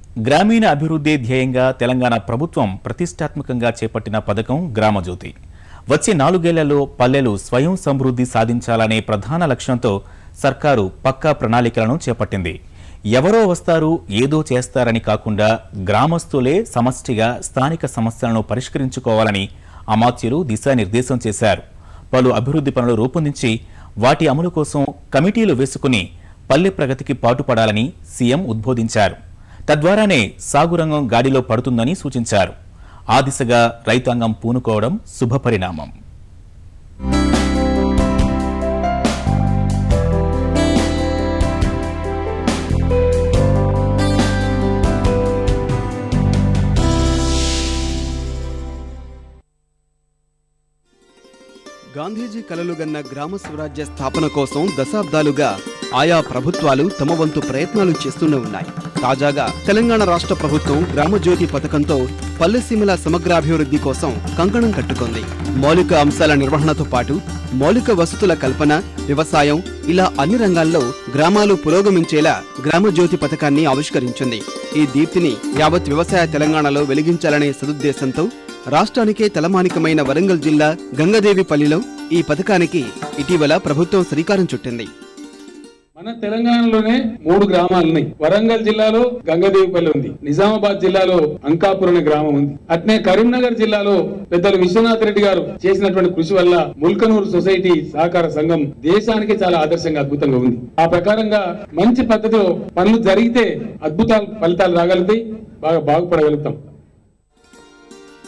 గ్రామీణ అభివృద్ధి ధ్యేయంగా తెలంగాణ ప్రభుత్వం ప్రతిష్టాత్మకంగా చేపట్టిన పథకం గ్రామజ్యోతి. వచ్చే 4 ఏళ్లలో పల్లెలు స్వయం సమృద్ధి సాధించాలనే ప్రధాన లక్ష్యంతో సర్కారు పక్కా ప్రణాళికలను చేపట్టింది. ఎవరో వస్తారు ఏదో చేస్తారని కాకుండా గ్రామస్తులే సమష్టిగా స్థానిక సమస్యలను పరిష్కరించుకోవాలని అమాత్యులు దిశానిర్దేశం చేశారు. పలు అభివృద్ధి పనులు రూపొందించి వాటి అమలు కోసం కమిటీలు వేసుకుని పల్లె ప్రగతికి పాటుపడాలని సీఎం ఉద్బోధించారు. తద్వారానే సాగురంగం గాడిలో పడుతుందని సూచించారు. ఆ దిశగా రైతాంగం పూనుకోవడం శుభపరిణామం. గాంధీజీ కలలుగన్న గ్రామ స్వరాజ్య స్థాపన కోసం దశాబ్దాలుగా ఆయా ప్రభుత్వాలు తమ వంతు ప్రయత్నాలు చేస్తూనే ఉన్నాయి. తాజాగా తెలంగాణ రాష్ట్ర ప్రభుత్వం గ్రామజ్యోతి పథకంతో పల్లెసీమల సమగ్రాభివృద్ధి కోసం కంకణం కట్టుకుంది. మౌలిక అంశాల నిర్వహణతో పాటు మౌలిక వసతుల కల్పన, వ్యవసాయం ఇలా అన్ని రంగాల్లో గ్రామాలు పురోగమించేలా గ్రామజ్యోతి పథకాన్ని ఆవిష్కరించింది. ఈ దీప్తిని యావత్ వ్యవసాయ తెలంగాణలో వెలిగించాలనే సదుద్దేశంతో రాష్ట్రానికే తలమానికమైన వరంగల్ జిల్లా గంగదేవిపల్లిలో ఈ పథకానికి ఇటీవల ప్రభుత్వం శ్రీకారం చుట్టింది. మన తెలంగాణలోనే 3 గ్రామాలున్నాయి. వరంగల్ జిల్లాలో గంగదేవిపల్లి ఉంది, నిజామాబాద్ జిల్లాలో అంకాపూర్ అనే గ్రామం ఉంది. అట్నే కరీంనగర్ జిల్లాలో పెద్దలు విశ్వనాథ్ రెడ్డి గారు చేసినటువంటి కృషి వల్ల ముల్కనూరు సొసైటీ సహకార సంఘం దేశానికి చాలా ఆదర్శంగా అద్భుతంగా ఉంది. ఆ ప్రకారంగా మంచి పద్ధతిలో పనులు జరిగితే అద్భుతాలు ఫలితాలు రాగలుగుతాయి, బాగా బాగుపడగలుగుతాం.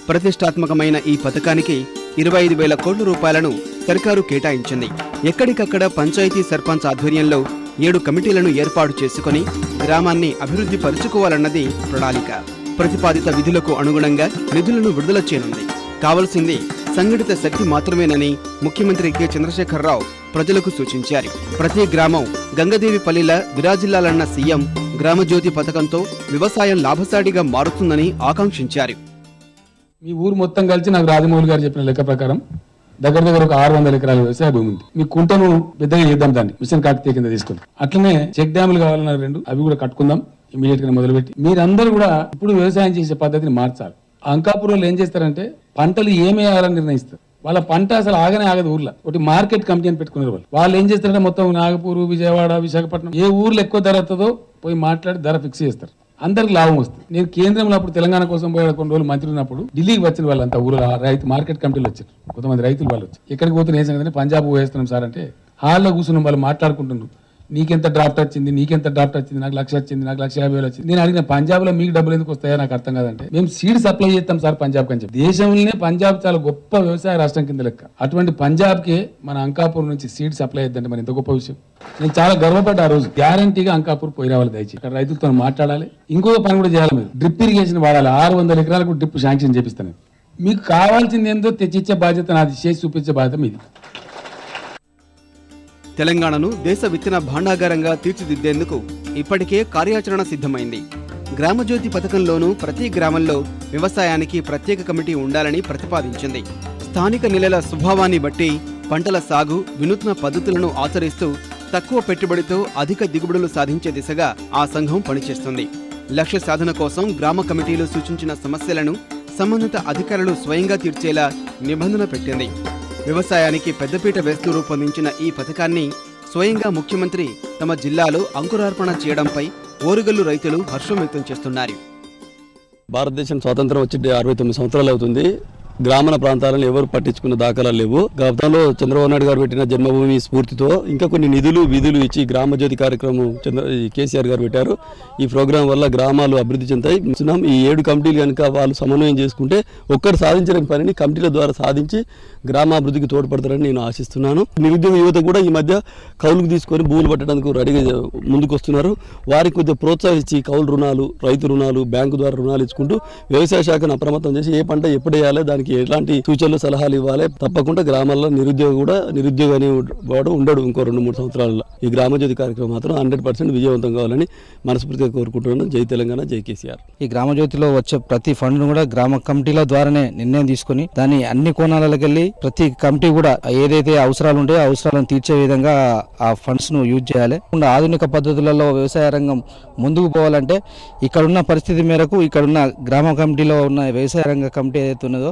ప్రతిష్టాత్మకమైన ఈ పథకానికి 25,000 కోట్ల రూపాయలను సర్కారు కేటాయించింది. ఎక్కడికక్కడ పంచాయతీ సర్పంచ్ ఆధ్వర్యంలో 7 కమిటీలను ఏర్పాటు చేసుకుని గ్రామాన్ని అభివృద్ధి పరుచుకోవాలన్నది ప్రణాళిక. ప్రతిపాదిత విధులకు అనుగుణంగా నిధులను విడుదల చేయనుంది. కావలసింది సంఘటిత శక్తి మాత్రమేనని ముఖ్యమంత్రి కె చంద్రశేఖరరావు ప్రజలకు సూచించారు. ప్రతి గ్రామం గంగదేవిపల్లిలా విరాజిల్లాలన్న సీఎం గ్రామజ్యోతి పథకంతో వ్యవసాయం లాభసాటిగా మారుతుందని ఆకాంక్షించారు. మీ ఊరు మొత్తం కలిసి నాకు రాజమౌళి గారు చెప్పిన లెక్క ప్రకారం దగ్గర ఒక 600 ఎకరాల వ్యవసాయ భూమి ఉంది. మీ కుంటను పెద్దగా చేద్దాం, దాన్ని మిషన్ కాకతీయ కింద తీసుకుందాం. అట్లనే చెక్ డ్యాములు కావాలన్నారు 2, అవి కూడా కట్టుకుందాం ఇమీడియట్ గా మొదలుపెట్టి. మీరందరూ కూడా ఇప్పుడు వ్యవసాయం చేసే పద్ధతిని మార్చాలి. అంకాపూర్ వాళ్ళు ఏం చేస్తారంటే పంటలు ఏమేయాలని నిర్ణయిస్తారు. వాళ్ళ పంట అసలు ఆగనే ఆగదు. ఊర్లో ఒకటి మార్కెట్ కమిటీ అని పెట్టుకున్నారు. వాళ్ళు ఏం చేస్తారంటే మొత్తం నాగపూర్, విజయవాడ, విశాఖపట్నం ఏ ఊర్లో ఎక్కువ ధర వస్తుందో పోయి మాట్లాడి ధర ఫిక్స్ చేస్తారు. అందరికి లాభం వస్తుంది. నేను కేంద్రంలో అప్పుడు తెలంగాణ కోసం పోయాడు కొన్ని రోజులు మంత్రి ఉన్నప్పుడు ఢిల్లీకి వచ్చిన వాళ్ళంతా ఊరు రైతు మార్కెట్ కమిటీలు వచ్చారు. కొంతమంది రైతులు వాళ్ళు వచ్చి ఎక్కడికి పోతే ఏం సంగతి పంజాబ్ వేస్తున్నాం సార్ అంటే హాల్లో కూర్చున్నాం. వాళ్ళు మాట్లాడుకుంటున్నారు, నీకెంత డ్రాఫ్ట్ వచ్చింది, నీకెంత డ్రాఫ్ట్ వచ్చింది, నాకు 1,00,000 వచ్చింది, నాకు 1,50,000 వచ్చింది. నేను అడిగిన పంజాబ్ లో మీకు డబ్బులు ఎందుకు వస్తాయో నాకు అర్థం కాదంటే మేము సీడ్ సప్లై చేస్తాం సార్ పంజాబ్ అని చెప్పి. దేశంలోనే పంజాబ్ చాలా గొప్ప వ్యవసాయ రాష్ట్రం కింద లెక్క. అటువంటి పంజాబ్ కి మన అంకాపూర్ నుంచి సీడ్ సప్లై చేద్దంటే మరి ఎంత గొప్ప విషయం. నేను చాలా గర్వపడ్డా. ఆ రోజు గ్యారంటీగా అంకాపూర్ పోయి రావాలి. దయచేసి ఇక్కడ రైతులతో మాట్లాడాలి. ఇంకొక పని కూడా చేయాలి. మీరు డ్రిప్ ఇరిగేషన్ వాడాలి. 600 ఎకరాలకు డ్రిప్ శాంక్షన్ చేపిస్తాను. మీకు కావాల్సింది ఏందో తెచ్చిచ్చే బాధ్యత నాది, చేసి చూపించే బాధ్యత మీది. తెలంగాణను దేశ విత్తన భాండాగారంగా తీర్చిదిద్దేందుకు ఇప్పటికే కార్యాచరణ సిద్ధమైంది. గ్రామజ్యోతి పథకంలోనూ ప్రతి గ్రామంలో వ్యవసాయానికి ప్రత్యేక కమిటీ ఉండాలని ప్రతిపాదించింది. స్థానిక నెలల స్వభావాన్ని బట్టి పంటల సాగు, వినూత్న పద్ధతులను ఆచరిస్తూ తక్కువ పెట్టుబడితో అధిక దిగుబడులు సాధించే దిశగా ఆ సంఘం పనిచేస్తుంది. లక్ష్య సాధన కోసం గ్రామ కమిటీలు సూచించిన సమస్యలను సంబంధిత అధికారులు స్వయంగా తీర్చేలా నిబంధన పెట్టింది. వ్యవసాయానికి పెద్దపీట వేస్తూ రూపొందించిన ఈ పథకాన్ని స్వయంగా ముఖ్యమంత్రి తమ జిల్లాలో అంకురార్పణ చేయడంపై ఓరుగల్లు రైతులు హర్షం వ్యక్తం చేస్తున్నారు. భారతదేశం స్వాతంత్రం వచ్చి 69 సంవత్సరాలు అవుతుంది. గ్రామీణ ప్రాంతాలను ఎవరు పట్టించుకున్న దాఖలాలు లేవు. గతంలో చంద్రబాబు నాయుడు గారు పెట్టిన జన్మభూమి స్ఫూర్తితో ఇంకా కొన్ని నిధులు విధులు ఇచ్చి గ్రామజ్యోతి కార్యక్రమం కేసీఆర్ గారు పెట్టారు. ఈ ప్రోగ్రాం వల్ల గ్రామాలు అభివృద్ధి చెందాయి. ఈ 7 కమిటీలు కనుక వాళ్ళు సమన్వయం చేసుకుంటే ఒక్కరు సాధించలేని పనిని కమిటీల ద్వారా సాధించి గ్రామాభివృద్ధికి తోడ్పడతారని నేను ఆశిస్తున్నాను. నిరుద్యోగ యువత కూడా ఈ మధ్య కౌలుకు తీసుకొని భూములు పట్టడానికి రెడీగా ముందుకు వస్తున్నారు. వారికి కొద్దిగా ప్రోత్సహించి కౌలు రుణాలు, రైతు రుణాలు, బ్యాంకు ద్వారా రుణాలు ఇచ్చుకుంటూ వ్యవసాయ శాఖను అప్రమత్తం చేసి ఏ పంట ఎప్పుడు వేయాలో దానికి దీనికి ఎలాంటి సూచనలు సలహాలు ఇవ్వాలి. తప్పకుండా గ్రామాల్లో నిరుద్యోగి అని వాడు ఉండడు ఇంకో 2-3 సంవత్సరాలలో. ఈ గ్రామజ్యోతి కార్యక్రమం మాత్రం 100% విజయవంతం కావాలని మనస్ఫూర్తిగా కోరుకుంటున్నాను. జై తెలంగాణ, జై కేసీఆర్. ఈ గ్రామజ్యోతిలో వచ్చే ప్రతి ఫండ్ కూడా గ్రామ కమిటీల ద్వారానే నిర్ణయం తీసుకుని దాని అన్ని కోణాలకు వెళ్ళి ప్రతి కమిటీ కూడా ఏదైతే అవసరాలు ఉంటాయో అవసరాలను తీర్చే విధంగా ఆ ఫండ్స్ ను యూజ్ చేయాలి. ఆధునిక పద్ధతులలో వ్యవసాయ రంగం ముందుకు పోవాలంటే ఇక్కడున్న పరిస్థితి మేరకు ఇక్కడున్న గ్రామ కమిటీలో ఉన్న వ్యవసాయ రంగ కమిటీ ఏదైతే ఉన్నదో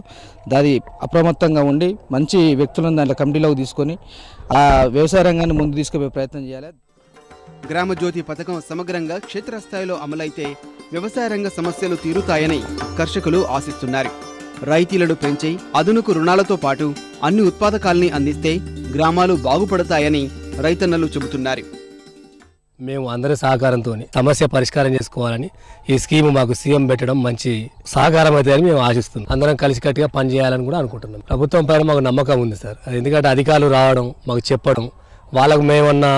దాది అప్రమత్తంగా ఉండి మంచి వ్యక్తులను దాంట్లో కమిటీలోకి తీసుకొని ఆ వ్యవసాయ రంగాన్ని ముందు తీసుకుపోయే ప్రయత్నం చేయాలి. గ్రామజ్యోతి పథకం సమగ్రంగా క్షేత్రస్థాయిలో అమలైతే వ్యవసాయ రంగ సమస్యలు తీరుతాయని కర్షకులు ఆశిస్తున్నారు. రైతులను పెంచి అదనపు రుణాలతో పాటు అన్ని ఉత్పాదకాల్ని అందిస్తే గ్రామాలు బాగుపడతాయని రైతన్నలు చెబుతున్నారు. మేము అందరి సహకారంతో సమస్య పరిష్కారం చేసుకోవాలని ఈ స్కీమ్ మాకు సీఎం పెట్టడం మంచి సహకారం అవుతాయని మేము ఆశిస్తున్నాం. అందరం కలిసికట్టుగా పనిచేయాలని కూడా అనుకుంటున్నాం. ప్రభుత్వం పైన మాకు నమ్మకం ఉంది సార్. ఎందుకంటే అధికారులు రావడం, మాకు చెప్పడం, వాళ్ళకు మేమన్నా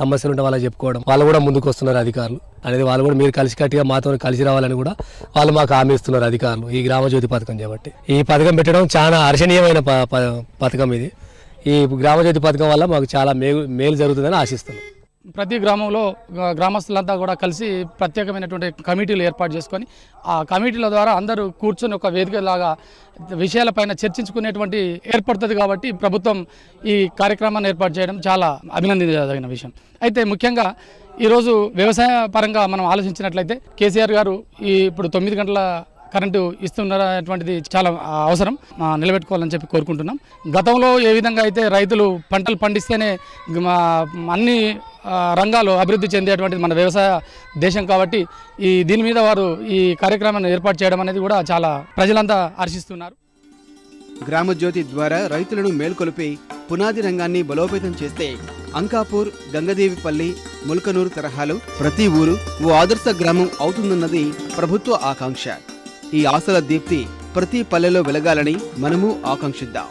సమస్యలు ఉంటే వాళ్ళకి చెప్పుకోవడం, వాళ్ళు కూడా ముందుకు వస్తున్నారు అధికారులు అనేది. వాళ్ళు కూడా మీరు కలిసికట్టుగా మాతో కలిసి రావాలని కూడా వాళ్ళు మాకు హామీ ఇస్తున్నారు అధికారులు. ఈ గ్రామజ్యోతి పథకం చేపట్టి ఈ పథకం పెట్టడం చాలా హర్షణీయమైన పథకం ఇది. ఈ గ్రామజ్యోతి పథకం వల్ల మాకు చాలా మేలు జరుగుతుందని ఆశిస్తున్నాం. ప్రతి గ్రామంలో గ్రామస్తులంతా కూడా కలిసి ప్రత్యేకమైనటువంటి కమిటీలు ఏర్పాటు చేసుకొని ఆ కమిటీల ద్వారా అందరూ కూర్చొని ఒక వేదికలాగా విషయాలపైన చర్చించుకునేటువంటి ఏర్పడుతుంది. కాబట్టి ప్రభుత్వం ఈ కార్యక్రమాన్ని ఏర్పాటు చేయడం చాలా అభినందించదగిన విషయం. అయితే ముఖ్యంగా ఈరోజు వ్యవసాయ పరంగా మనం ఆలోచించినట్లయితే కేసీఆర్ గారు ఇప్పుడు 9 గంటల కరెంటు ఇస్తున్నటువంటిది చాలా అవసరం, నిలబెట్టుకోవాలని చెప్పి కోరుకుంటున్నాం. గతంలో ఏ విధంగా అయితే రైతులు పంటలు పండిస్తేనే అన్ని రంగాలు అభివృద్ధి చెందేటువంటిది మన వ్యవసాయ దేశం. కాబట్టి దీని మీద వారు ఈ కార్యక్రమాన్ని ఏర్పాటు చేయడం అనేది కూడా చాలా ప్రజలంతా హర్షిస్తున్నారు. గ్రామజ్యోతి ద్వారా రైతులను మేల్కొలిపి పునాది రంగాన్ని బలోపేతం చేస్తే అంకాపూర్, గంగదేవిపల్లి, ముల్కనూరు తరహాలో ప్రతి ఊరు ఓ ఆదర్శ గ్రామం అవుతుందన్నది ప్రభుత్వ ఆకాంక్ష. ఈ ఆశల దీప్తి ప్రతి పల్లెలో వెలగాలని మనము ఆకాంక్షిద్దాం.